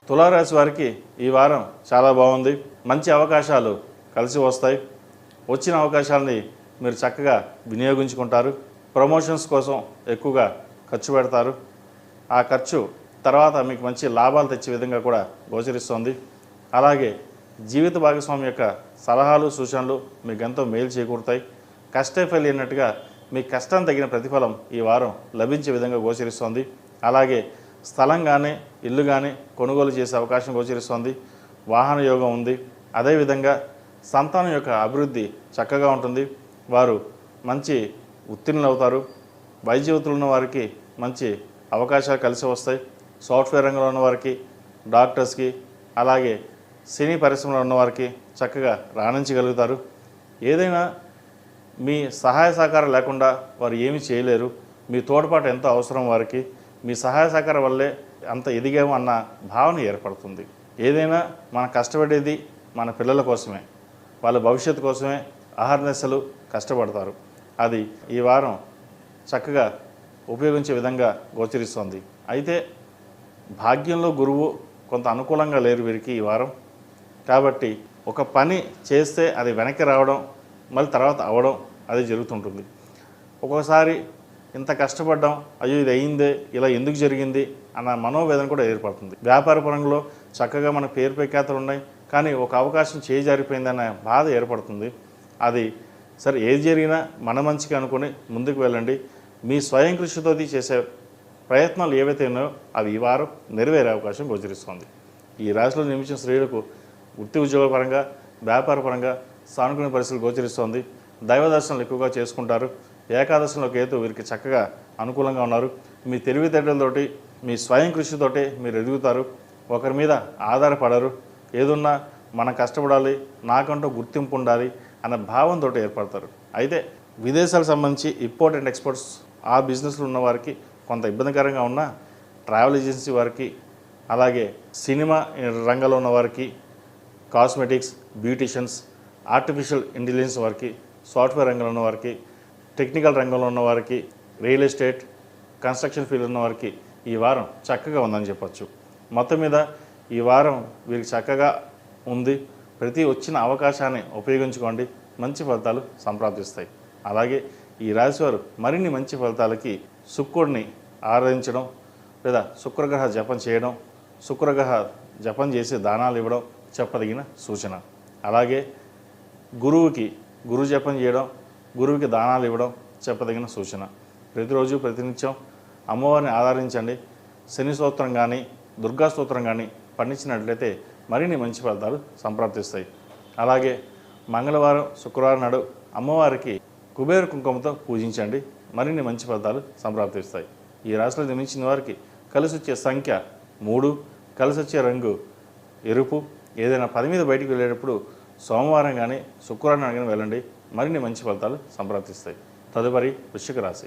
తులారాశి వారికి ఈ వారం చాలా బాగుంది. మంచి అవకాశాలు కలిసి వస్తాయి. వచ్చిన అవకాశాలని మీరు చక్కగా వినియోగించుకుంటారు. ప్రమోషన్స్ కోసం ఎక్కువగా ఖర్చు పెడతారు. ఆ ఖర్చు తర్వాత మీకు మంచి లాభాలు తెచ్చే విధంగా కూడా గోచరిస్తుంది. అలాగే జీవిత భాగస్వామి యొక్క సలహాలు సూచనలు మీకు ఎంతో మేలు చేకూరుతాయి. కష్టే ఫలినట్టుగా మీ కష్టం తగిన ప్రతిఫలం ఈ వారం లభించే విధంగా గోచరిస్తుంది. అలాగే స్థలం కానీ ఇల్లు కానీ కొనుగోలు చేసే అవకాశం గోచరిస్తుంది. వాహన యోగం ఉంది. అదేవిధంగా సంతానం యొక్క అభివృద్ధి చక్కగా ఉంటుంది. వారు మంచి ఉత్తీర్ణులు అవుతారు. వైద్యవృత్తులు ఉన్న వారికి మంచి అవకాశాలు కలిసి వస్తాయి. సాఫ్ట్వేర్ రంగంలో ఉన్న వారికి, డాక్టర్స్కి, అలాగే సినీ పరిశ్రమలో ఉన్నవారికి చక్కగా రాణించగలుగుతారు. ఏదైనా మీ సహాయ సహకారం లేకుండా వారు ఏమీ చేయలేరు. మీ తోడ్పాటు ఎంతో అవసరం వారికి. మీ సహాయ సహకారం వల్లే అంత ఎదిగాము అన్న భావన ఏర్పడుతుంది. ఏదైనా మనం కష్టపడేది మన పిల్లల కోసమే, వాళ్ళ భవిష్యత్తు కోసమే అహర్నిశలు కష్టపడతారు. అది ఈ వారం చక్కగా ఉపయోగించే విధంగా గోచరిస్తుంది. అయితే భాగ్యంలో గురువు కొంత అనుకూలంగా లేరు వీరికి ఈ వారం. కాబట్టి ఒక పని చేస్తే అది వెనక్కి రావడం, మళ్ళీ తర్వాత అవ్వడం అది జరుగుతుంటుంది. ఒక్కోసారి ఇంత కష్టపడ్డాం, అయ్యో ఇది అయిందే, ఇలా ఎందుకు జరిగింది అన్న మనోవేదన కూడా ఏర్పడుతుంది. వ్యాపార పరంలో చక్కగా మన పేరు ప్రఖ్యాతలు ఉన్నాయి, కానీ ఒక అవకాశం చేజారిపోయిందన్న బాధ ఏర్పడుతుంది. అది సరే, ఏది జరిగినా మన మంచిగా అనుకుని ముందుకు వెళ్ళండి. మీ స్వయం కృషితో చేసే ప్రయత్నాలు ఏవైతే ఉన్నాయో అవి ఈ వారం నెరవేరే అవకాశం గోచరిస్తుంది. ఈ రాశిలో నిర్మించిన స్త్రీలకు వృత్తి ఉద్యోగ పరంగా, వ్యాపార పరంగా సానుకూల పరిస్థితులు గోచరిస్తోంది. దైవ దర్శనాలు ఎక్కువగా చేసుకుంటారు. ఏకాదశంలో కేతు వీరికి చక్కగా అనుకూలంగా ఉన్నారు. మీ తెలివితేటలతోటి, మీ స్వయం కృషితోటి మీరు ఎదుగుతారు. ఒకరి మీద ఆధారపడరు. ఏదున్నా మనం కష్టపడాలి, నాకంటూ గుర్తింపు ఉండాలి అన్న భావంతో ఏర్పడతారు. అయితే విదేశాలకు సంబంధించి ఇంపోర్ట్ అండ్ ఎక్స్పోర్ట్స్ ఆ బిజినెస్లో ఉన్న వారికి కొంత ఇబ్బందికరంగా ఉన్న ట్రావెల్ ఏజెన్సీ వారికి, అలాగే సినిమా రంగంలో ఉన్న వారికి, కాస్మెటిక్స్, బ్యూటిషియన్స్, ఆర్టిఫిషియల్ ఇంటెలిజెన్స్ వారికి, సాఫ్ట్వేర్ రంగంలో ఉన్న వారికి, టెక్నికల్ రంగంలో ఉన్న వారికి, రియల్ ఎస్టేట్, కన్స్ట్రక్షన్ ఫీల్డ్ ఉన్న వారికి ఈ వారం చక్కగా ఉందని చెప్పచ్చు. మొత్తం మీద ఈ వారం వీరికి చక్కగా ఉంది. ప్రతి వచ్చిన అవకాశాన్ని ఉపయోగించుకోండి. మంచి ఫలితాలు సంప్రాప్తిస్తాయి. అలాగే ఈ రాశివారు మరిన్ని మంచి ఫలితాలకి శుక్రుడిని ఆరాధించడం, లేదా శుక్రగ్రహ జపం చేయడం, శుక్రగ్రహ జపం చేసి దానాలు ఇవ్వడం చెప్పదగిన సూచన. అలాగే గురువుకి గురు జపం చేయడం, గురువుకి దానాలు ఇవ్వడం చెప్పదగిన సూచన. ప్రతిరోజు ప్రతినిత్యం అమ్మవారిని ఆరాధించండి. శని స్తోత్రం కానీ, దుర్గా స్తోత్రం కానీ పండించినట్లయితే మరిన్ని మంచి ఫలితాలు సంప్రాప్తిస్తాయి. అలాగే మంగళవారం, శుక్రవారం నాడు అమ్మవారికి కుబేర కుంకుమతో పూజించండి. మరిన్ని మంచి ఫలితాలు సంప్రాప్తిస్తాయి. ఈ రాశిలో జన్మించిన వారికి కలిసి వచ్చే సంఖ్య 3, కలిసి వచ్చే రంగు ఎరుపు. ఏదైనా పని మీద బయటికి వెళ్ళేటప్పుడు సోమవారం కానీ శుక్రవారం కానీ వెళ్ళండి. మరిన్ని మంచి ఫలితాలు సంప్రాప్తిస్తాయి. తదుపరి వృశ్చిక రాశి.